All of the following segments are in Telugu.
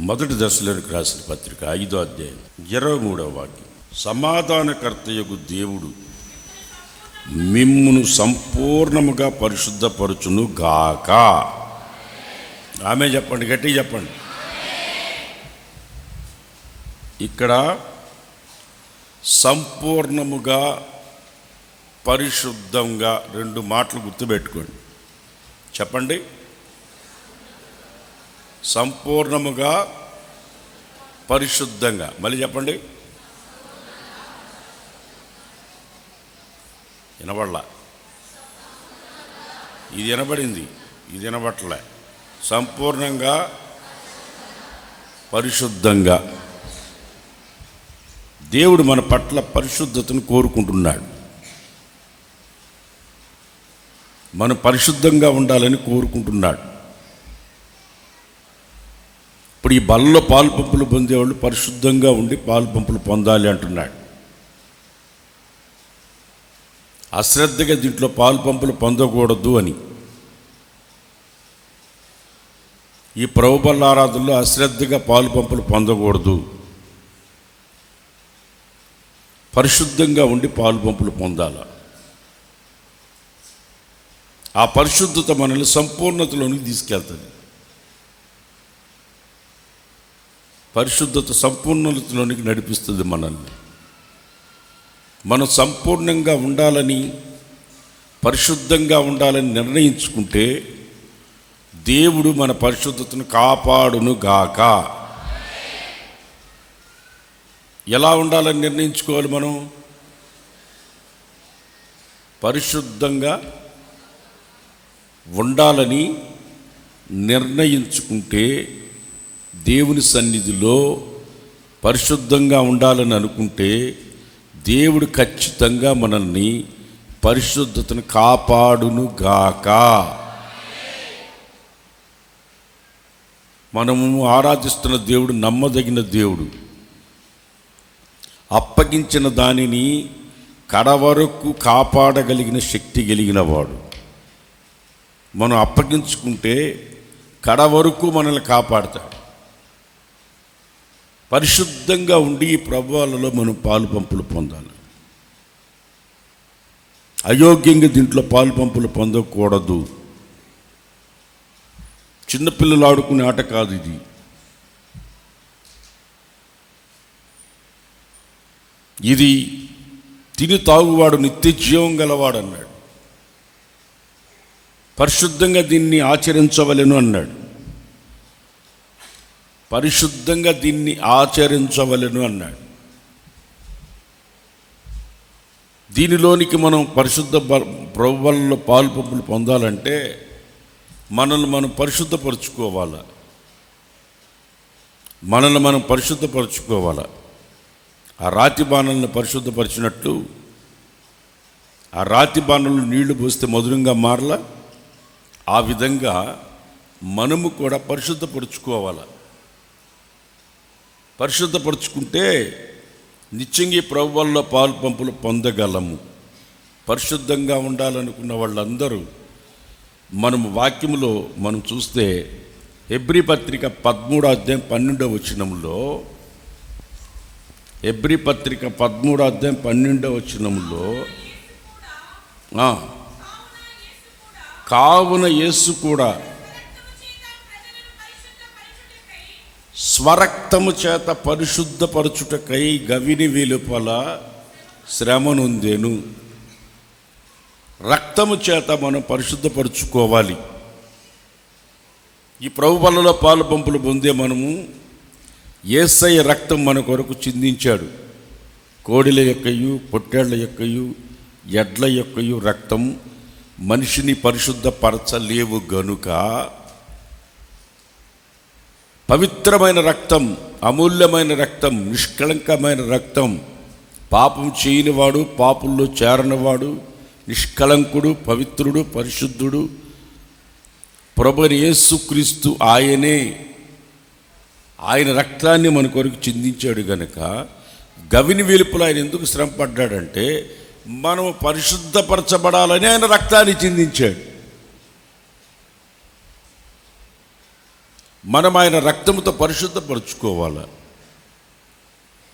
మొదటి దశలోనికి రాసిన పత్రిక 5వ అధ్యాయం 23వ వాక్యం. సమాధానకర్తయగు దేవుడు మిమ్మును సంపూర్ణముగా పరిశుద్ధపరచును గాక. ఆమె చెప్పండి, గట్టిగా చెప్పండి. ఇక్కడ సంపూర్ణముగా పరిశుద్ధంగా రెండు మాటలు గుర్తుపెట్టుకోండి. చెప్పండి. సంపూర్ణముగా పరిశుద్ధంగా. మళ్ళీ చెప్పండి. వినబడలా. ఇది వినబడింది, ఇది వినబట్టలే. సంపూర్ణంగా పరిశుద్ధంగా. దేవుడు మన పట్ల పరిశుద్ధతను కోరుకుంటున్నాడు. మనం పరిశుద్ధంగా ఉండాలని కోరుకుంటున్నాడు. ఇప్పుడు ఈ బలలో పాలు పంపులు పొందేవాళ్ళు పరిశుద్ధంగా ఉండి పాలు పంపులు పొందాలి అంటున్నాడు. అశ్రద్ధగా దీంట్లో పాలు పంపులు పొందకూడదు అని. ఈ ప్రభు బల్ల ఆరాధనలో అశ్రద్ధగా పాలు పంపులు పొందకూడదు, పరిశుద్ధంగా ఉండి పాలు పంపులు పొందాలి. ఆ పరిశుద్ధత మనల్ని సంపూర్ణతలోనికి తీసుకెళ్తుంది. పరిశుద్ధత సంపూర్ణతలోనికి నడిపిస్తుంది మనల్ని. మనం సంపూర్ణంగా ఉండాలని, పరిశుద్ధంగా ఉండాలని నిర్ణయించుకుంటే దేవుడు మన పరిశుద్ధతను కాపాడును గాక. ఎలా ఉండాలని నిర్ణయించుకోవాలి? మనం పరిశుద్ధంగా ఉండాలని నిర్ణయించుకుంటే, దేవుని సన్నిధిలో పరిశుద్ధంగా ఉండాలని అనుకుంటే దేవుడు ఖచ్చితంగా మనల్ని పరిశుద్ధతను కాపాడును గాక. మనము ఆరాధిస్తున్న దేవుడు నమ్మదగిన దేవుడు. అప్పగించిన దానిని కడవరకు కాపాడగలిగిన శక్తి కలిగిన వాడు. మనం అప్పగించుకుంటే కడవరకు మనల్ని కాపాడతాడు. పరిశుద్ధంగా ఉండి ఈ ప్రభువులలో మనం పాలు పంపులు పొందాలి. అయోగ్యంగా దీంట్లో పాలు పంపులు పొందకూడదు. చిన్నపిల్లలు ఆడుకునే ఆట కాదు ఇది. ఇది తిని తాగువాడు నిత్య జీవం గలవాడు అన్నాడు. పరిశుద్ధంగా దీన్ని ఆచరించవలెను అన్నాడు. పరిశుద్ధంగా దీన్ని ఆచరించవలెను అన్నాడు. దీనిలోనికి మనం పరిశుద్ధ ప్రభువులలో పాలు పంపులు పొందాలంటే మనల్ని మనం పరిశుద్ధపరచుకోవాలి. మనల్ని మనం పరిశుద్ధపరచుకోవాలి. ఆ రాతి బాణలను పరిశుద్ధపరిచినట్లు ఆ రాతి బాణలు నీళ్లు పోస్తే మధురంగా మారలా, ఆ విధంగా మనము కూడా పరిశుద్ధపరుచుకోవాలి. పరిశుద్ధపరుచుకుంటే నిత్యంగా ప్రభువుల్లో పాలు పంపులు పొందగలము. పరిశుద్ధంగా ఉండాలనుకున్న వాళ్ళందరూ మనము వాక్యములో మనం చూస్తే హెబ్రీ పత్రిక 13వ అధ్యాయం 12వ వచనంలో, హెబ్రీ పత్రిక 13వ అధ్యాయం 12వ వచనంలో, కావున యేసు కూడా స్వరక్తము చేత పరిశుద్ధపరచుటకై గవిని వెలుపల శ్రమనుందెను. రక్తము చేత మనం పరిశుద్ధపరచుకోవాలి. ఈ ప్రభు బలలో పాలు పంపులు పొందే మనము యేసయ్య రక్తం మన కొరకు చిందించాడు. కోడిల యొక్కయు పొట్టేళ్ల యొక్కయు ఎడ్ల యొక్కయు రక్తం మనిషిని పరిశుద్ధపరచలేవు గనుక పవిత్రమైన రక్తం, అమూల్యమైన రక్తం, నిష్కళంకమైన రక్తం, పాపం చేయనివాడు, పాపుల్లో చేరనివాడు, నిష్కళంకుడు, పవిత్రుడు, పరిశుద్ధుడు ప్రభువైన యేసుక్రీస్తు ఆయనే. ఆయన రక్తాన్ని మన కొరకు చిందించాడు గనుక గవిని వెలుపల ఆయన ఎందుకు శ్రమ పడ్డాడంటే మనము పరిశుద్ధపరచబడాలని ఆయన రక్తాన్ని చిందించాడు. మనం ఆయన రక్తముతో పరిశుద్ధపరచుకోవాలి.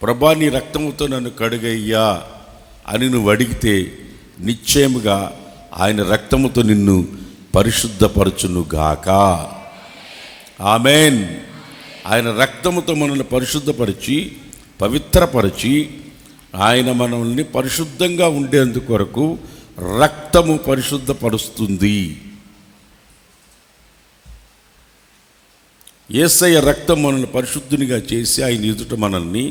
ప్రభా నీ రక్తముతో నన్ను కడుగయ్యా అని నువ్వు అడిగితే నిశ్చయముగా ఆయన రక్తముతో నిన్ను పరిశుద్ధపరచునుగాక. ఆమేన్. ఆయన రక్తముతో మనల్ని పరిశుద్ధపరిచి పవిత్రపరిచి ఆయన మనల్ని పరిశుద్ధంగా ఉండేందుకు కొరకు రక్తము పరిశుద్ధపరుస్తుంది. యేసయ్య రక్తం మనల్ని పరిశుద్ధునిగా చేసి ఆయన ఎదుట మనల్ని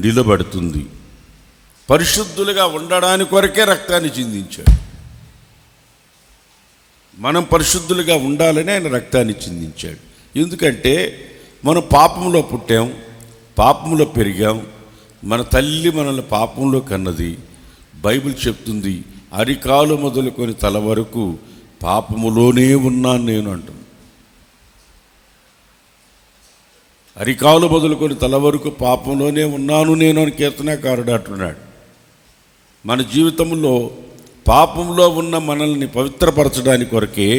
నిలబడుతుంది. పరిశుద్ధులుగా ఉండడానికి కొరకే రక్తాన్ని చిందించాడు. మనం పరిశుద్ధులుగా ఉండాలని ఆయన రక్తాన్ని చిందించాడు. ఎందుకంటే మనం పాపంలో పుట్టాం, పాపంలో పెరిగాం. మన తల్లి మనల్ని పాపంలో కన్నది. బైబిల్ చెప్తుంది అరికాలు మొదలుకొని తల వరకు పాపములోనే ఉన్నాను నేను అంటుంది. అరికాలు మొదలుకొని తల వరకు పాపంలోనే ఉన్నాను నేను అని కీర్తనకారుడు అంటున్నాడు. మన జీవితంలో పాపంలో ఉన్న మనల్ని పవిత్రపరచడానికి కొరకే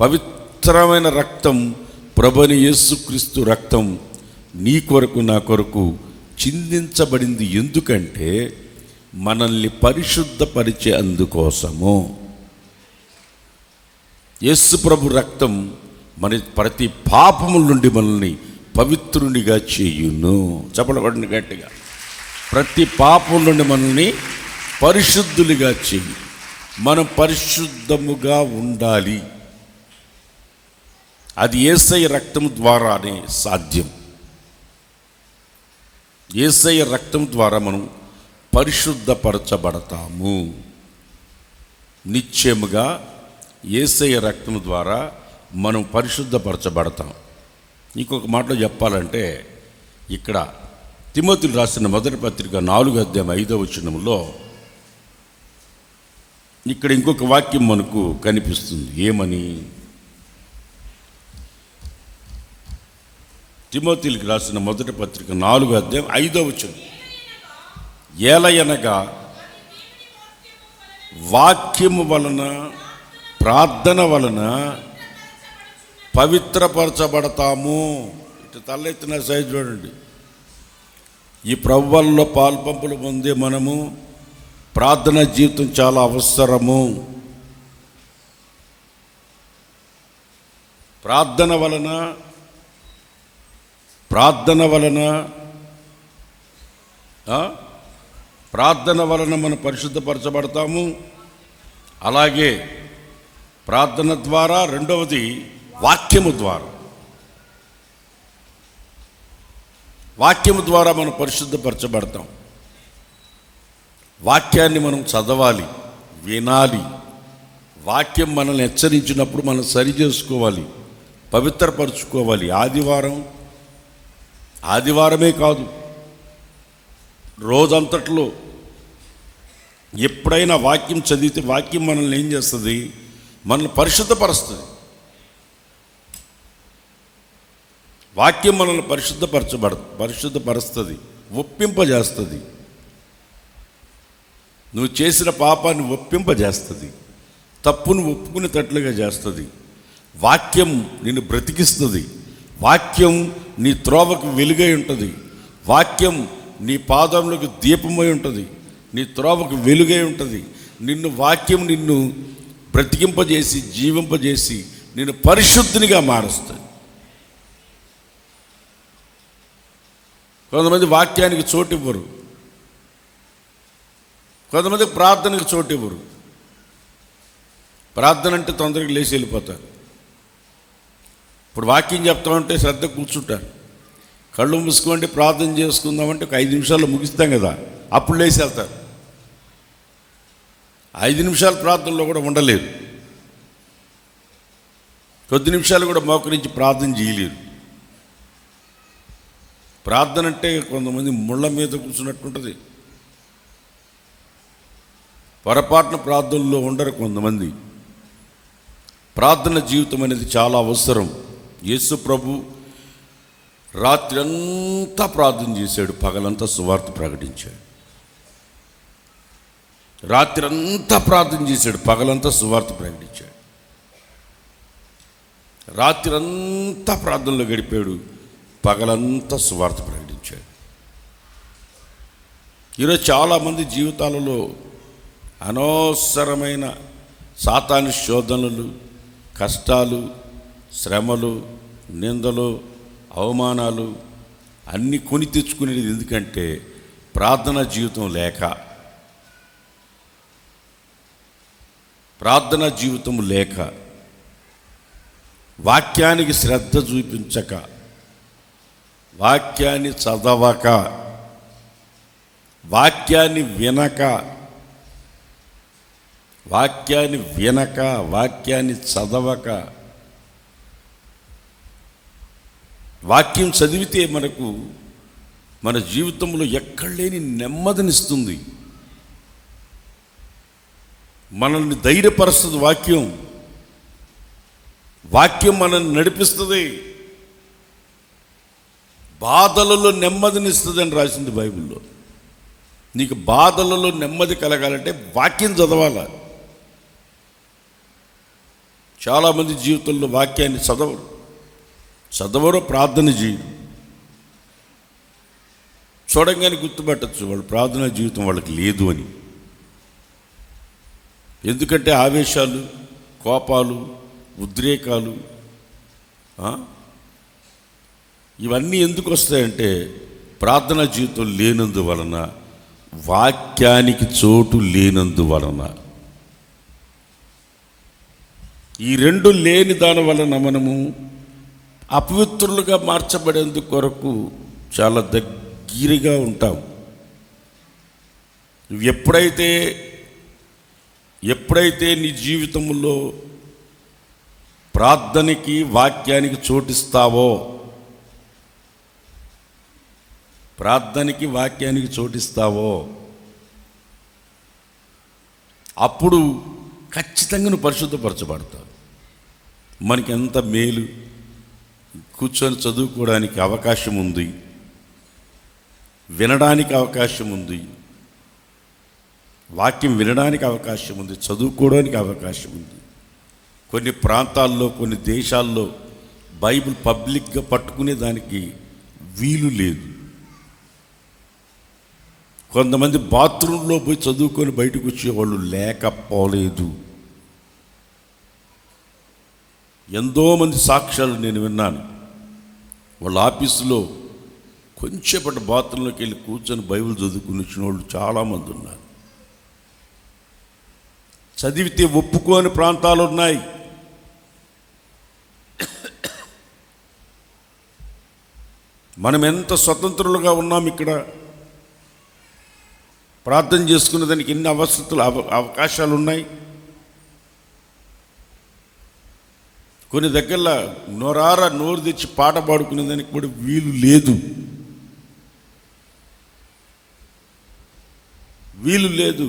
పవిత్రమైన రక్తం, ప్రభువైన యేసుక్రీస్తు రక్తం నీ కొరకు నా కొరకు చిందించబడింది. ఎందుకంటే మనల్ని పరిశుద్ధపరిచే అందుకోసము. యేసు ప్రభు రక్తం మన ప్రతి పాపముల నుండి మనల్ని పవిత్రునిగా చేయును. చెప్పబడిన గట్టిగా, ప్రతి పాపం నుండి మనల్ని పరిశుద్ధులుగా చేయు. మనం పరిశుద్ధముగా ఉండాలి. అది యేసయ్య రక్తం ద్వారానే సాధ్యం. యేసయ్య రక్తం ద్వారా మనం పరిశుద్ధపరచబడతాము. నిశ్చయముగా యేసయ్య రక్తం ద్వారా మనం పరిశుద్ధపరచబడతాం. ఇంకొక మాటలో చెప్పాలంటే, ఇక్కడ తిమోతికి రాసిన మొదటి పత్రిక 4:5 ఇక్కడ ఇంకొక వాక్యం మనకు కనిపిస్తుంది. ఏమని? తిమోతికి రాసిన మొదటి పత్రిక 4:5 ఏలయనగా వాక్యము వలన ప్రార్థన వలన పవిత్రపరచబడతాము. ఇటు తలెత్తిన సైజు చూడండి. ఈ ప్రభువుల్లో పాల్పంపులు పొందే మనము ప్రార్థన జీవితం చాలా అవసరము. ప్రార్థన వలన మనం పరిశుద్ధపరచబడతాము. అలాగే ప్రార్థన ద్వారా, రెండవది వాక్యము ద్వారా మనం పరిశుద్ధపరచబడతాం. వాక్యాన్ని మనం చదవాలి, వినాలి. వాక్యం మనల్ని హెచ్చరించినప్పుడు మనం సరి చేసుకోవాలి, పవిత్రపరచుకోవాలి. ఆదివారమే కాదు, రోజంతట్లో ఎప్పుడైనా వాక్యం చదివితే వాక్యం మనల్ని ఏం చేస్తుంది? మనల్ని పరిశుద్ధపరుస్తుంది. వాక్యం మనల్ని పరిశుద్ధపరుస్తుంది, ఒప్పింపజేస్తుంది. నువ్వు చేసిన పాపాన్ని ఒప్పింపజేస్తుంది, తప్పును ఒప్పుకునేటట్లుగా చేస్తుంది. వాక్యం నిన్ను బ్రతికిస్తుంది. వాక్యం నీ త్రోవకు వెలుగై ఉంటుంది. వాక్యం నీ పాదములకు దీపమై ఉంటుంది, నీ త్రోవకు వెలుగై ఉంటుంది. వాక్యం నిన్ను బ్రతికింపజేసి, జీవింపజేసి నిన్ను పరిశుద్ధినిగా మారుస్తుంది. కొంతమంది వాక్యానికి చోటు ఇవ్వరు, కొంతమంది ప్రార్థనకు చోటు ఇవ్వరు. ప్రార్థన అంటే తొందరగా లేచి వెళ్ళిపోతారు. ఇప్పుడు వాక్యం చెప్తామంటే శ్రద్ధ కూర్చుంటారు. కళ్ళు మూసుకోండి ప్రార్థన చేసుకుందామంటే ఒక 5 నిమిషాల్లో ముగిస్తాం కదా, అప్పుడు లేచి వెళ్తారు. 5 నిమిషాల ప్రార్థనలో కూడా ఉండలేరు, కొద్ది నిమిషాలు కూడా మోకరించి ప్రార్థన చేయలేరు. ప్రార్థన అంటే కొంతమంది ముళ్ళ మీద కూర్చున్నట్టుంటుంది. పొరపాటున ప్రార్థనలో ఉండరు కొంతమంది. ప్రార్థన జీవితం అనేది చాలా అవసరం. యేసు ప్రభు రాత్రి అంతా ప్రార్థన చేశాడు, పగలంతా సువార్త ప్రకటించాడు. రాత్రి అంతా ప్రార్థన చేశాడు, పగలంతా సువార్త ప్రకటించాడు. రాత్రి అంతా ప్రార్థనలో గడిపాడు, పగలంతా సువార్త ప్రకటించాడు. ఈరోజు చాలామంది జీవితాలలో అనవసరమైన సాతాను శోధనలు, కష్టాలు, శ్రమలు, నిందలు, అవమానాలు అన్నీ కొని తెచ్చుకునేది ఎందుకంటే ప్రార్థనా జీవితం లేక. ప్రార్థనా జీవితం లేక, వాక్యానికి శ్రద్ధ చూపించక, వాక్యాన్ని చదవక, వాక్యాన్ని వినక, వాక్యాన్ని చదవక. వాక్యం చదివితే మనకు మన జీవితంలో ఎక్కడ లేని నెమ్మదినిస్తుంది, మనల్ని ధైర్యపరుస్తుంది. వాక్యం మనల్ని నడిపిస్తుంది, బాధలలో నెమ్మదినిస్తుంది అని రాసింది బైబిల్లో. నీకు బాధలలో నెమ్మది కలగాలంటే వాక్యం చదవాలి. చాలామంది జీవితంలో వాక్యాన్ని చదవరు, ప్రార్థన చేయరు. చూడంగానే గుర్తుపట్టచ్చు వాళ్ళు ప్రార్థనా జీవితం వాళ్ళకి లేదు అని. ఎందుకంటే ఆవేశాలు, కోపాలు, ఉద్రేకాలు ఇవన్నీ ఎందుకు వస్తాయంటే ప్రార్థనా జీవితం లేనందువలన, వాక్యానికి చోటు లేనందువలన. ఈ రెండు లేని దాని వలన మనము అపవిత్రులుగా మార్చబడేందుకు కొరకు చాలా దగ్గరగా ఉంటాం. నువ్వు ఎప్పుడైతే నీ జీవితంలో ప్రార్థనకి, వాక్యానికి చోటిస్తావో అప్పుడు ఖచ్చితంగా నువ్వు పరిశుద్ధపరచబడతావు. మనకి ఎంత మేలు, కూర్చొని చదువుకోవడానికి అవకాశం ఉంది, వినడానికి అవకాశం ఉంది, వాక్యం వినడానికి అవకాశం ఉంది, చదువుకోవడానికి అవకాశం ఉంది. కొన్ని ప్రాంతాల్లో, కొన్ని దేశాల్లో బైబిల్ పబ్లిక్గా పట్టుకునే దానికి వీలు లేదు. కొంతమంది బాత్రూంలో పోయి చదువుకొని బయటకు వచ్చేవాళ్ళు లేకపోలేదు. ఎంతోమంది సాక్ష్యాలు నేను విన్నాను. వాళ్ళ ఆఫీసులో కొంచెంపటి బాత్రూంలోకి వెళ్ళి కూర్చొని బైబిల్ చదువుకుని వచ్చిన వాళ్ళు చాలామంది ఉన్నారు. చదివితే ఒప్పుకోని ప్రాంతాలు ఉన్నాయి. మనం ఎంత స్వతంత్రులుగా ఉన్నాం. ఇక్కడ ప్రార్థన చేసుకునే దానికి ఎన్ని అవకాశాలు ఉన్నాయి. కొన్ని దగ్గరలో నోరు తెచ్చి పాట పాడుకునే దానికి కూడా వీలు లేదు.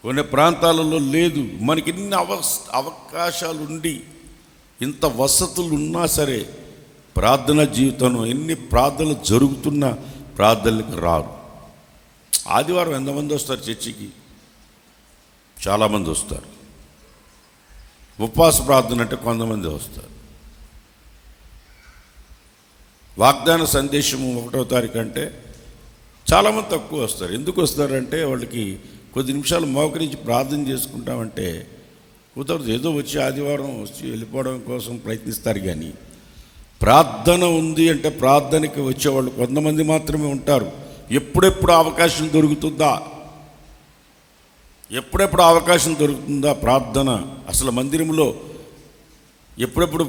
కొన్ని ప్రాంతాలలో లేదు. మనకి ఎన్ని అవకాశాలు ఉండి, ఇంత వసతులు ఉన్నా సరే ప్రార్థనా జీవితంలో ఎన్ని ప్రార్థనలు జరుగుతున్నా ప్రార్థనలకు రారు. ఆదివారం ఎంతమంది వస్తారు చర్చికి? చాలామంది వస్తారు. ఉపవాస ప్రార్థన అంటే కొంతమంది వస్తారు. వాగ్దాన సందేశము 1వ తారీఖు అంటే చాలామంది తక్కువ వస్తారు. ఎందుకు వస్తారంటే వాళ్ళకి కొద్ది నిమిషాలు మోకరించి ప్రార్థన చేసుకుంటామంటే కుదరదు. ఏదో వచ్చి ఆదివారం వచ్చి వెళ్ళిపోవడం కోసం ప్రయత్నిస్తారు. కానీ ప్రార్థన ఉంది అంటే ప్రార్థనకి వచ్చేవాళ్ళు కొంతమంది మాత్రమే ఉంటారు. ఎప్పుడెప్పుడు అవకాశం దొరుకుతుందా ప్రార్థన? అసలు మందిరంలో ఎప్పుడెప్పుడు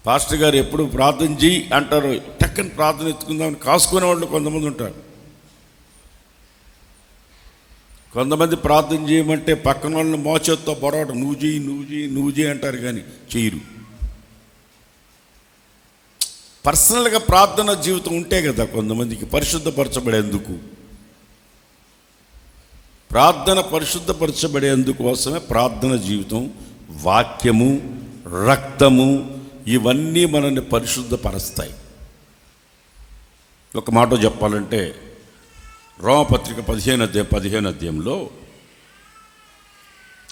పాస్టర్ గారు ఎప్పుడు ప్రార్థన చేయి అంటారు, టక్కని ప్రార్థన ఎత్తుకుందామని కాసుకునే వాళ్ళు కొంతమంది ఉంటారు. కొంతమంది ప్రార్థన చేయమంటే పక్కన వాళ్ళని మోచేత్తో పొడవడం, నువ్వు చేయి అంటారు, కానీ చేయరు. పర్సనల్గా ప్రార్థన జీవితం ఉంటే కదా కొంతమందికి పరిశుద్ధపరచబడేందుకు. పరిశుద్ధపరచబడేందుకోసమే ప్రార్థన జీవితం, వాక్యము, రక్తము ఇవన్నీ మనల్ని పరిశుద్ధపరుస్తాయి. ఒక మాట చెప్పాలంటే రోమపత్రిక 15 అధ్యాయంలో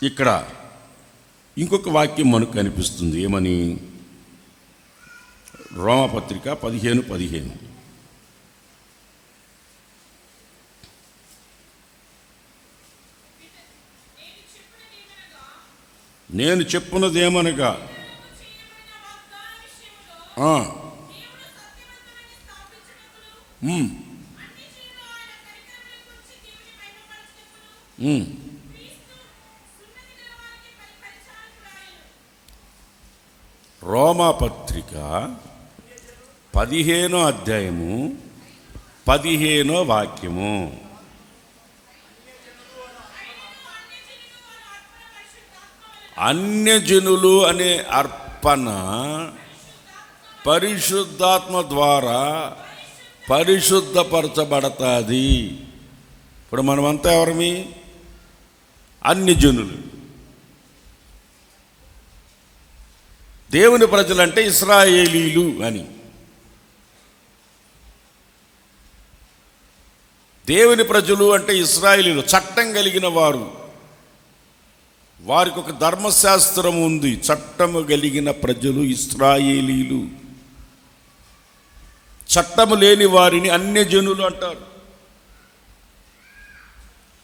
ఇక్కడ ఇంకొక వాక్యం మనకు కనిపిస్తుంది. ఏమని? రోమాపత్రిక 15:15. నేను చెప్పున్నదేమనగా రోమాపత్రిక 15వ అధ్యాయము 15వ వాక్యము. అన్యజనులు అనే అర్పణ పరిశుద్ధాత్మ ద్వారా పరిశుద్ధపరచబడతాది. ఇప్పుడు మనమంతా ఎవరమి? అన్యజనులు. దేవుని ప్రజలంటే ఇశ్రాయేలీలు అని. దేవుని ప్రజలు అంటే ఇశ్రాయేలీలు, చట్టం కలిగిన వారు. వారికి ఒక ధర్మశాస్త్రం ఉంది. చట్టము కలిగిన ప్రజలు ఇశ్రాయేలీలు. చట్టము లేని వారిని అన్యజనులు అంటారు.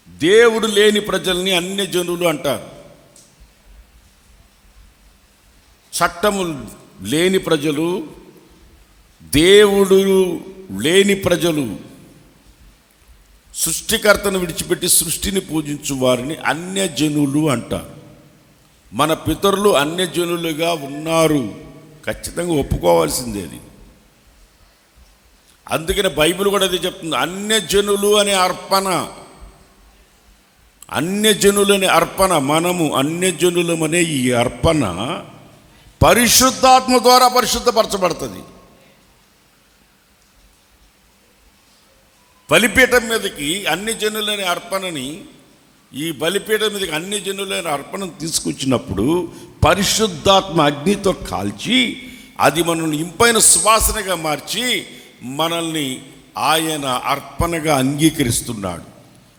దేవుడు లేని ప్రజల్ని అన్యజనులు అంటారు. చట్టము లేని ప్రజలు, దేవుడు లేని ప్రజలు, సృష్టికర్తను విడిచిపెట్టి సృష్టిని పూజించు వారిని అన్యజనులు అంటారు. మన పితరులు అన్యజనులుగా ఉన్నారు, ఖచ్చితంగా ఒప్పుకోవాల్సిందే అది. అందుకని బైబిల్ కూడా అది చెప్తుంది. అన్యజనులు అనే అర్పణ, అన్యజనులనే అర్పణ, మనము అన్యజనులమనే ఈ అర్పణ పరిశుద్ధాత్మ ద్వారా పరిశుద్ధపరచబడుతుంది. బలిపీఠం మీదకి అన్యజనులనే అర్పణని, ఈ బలిపీఠం మీదకి అన్యజనులైన అర్పణను తీసుకొచ్చినప్పుడు పరిశుద్ధాత్మ అగ్నితో కాల్చి అది మనల్ని ఇంపైన సువాసనగా మార్చి మనల్ని ఆయన అర్పణగా అంగీకరిస్తున్నాడు,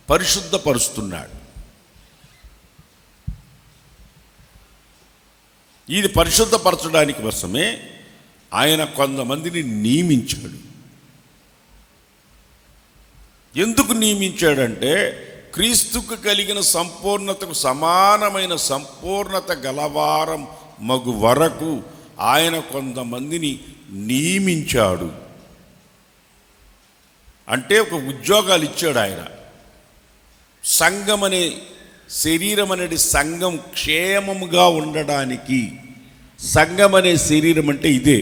పరిశుద్ధపరుస్తున్నాడు. ఇది పరిశుద్ధపరచడానికి కోసమే ఆయన కొంతమందిని నియమించాడు. ఎందుకు నియమించాడంటే క్రీస్తుకు కలిగిన సంపూర్ణతకు సమానమైన సంపూర్ణత గలవారం మగు వరకు ఆయన కొంతమందిని నియమించాడు. అంటే ఒక ఉద్యోగాలు ఇచ్చాడు ఆయన. సంఘం అనే శరీరం అనేది సంఘం క్షేమముగా ఉండడానికి, సంఘం అనే శరీరం అంటే ఇదే.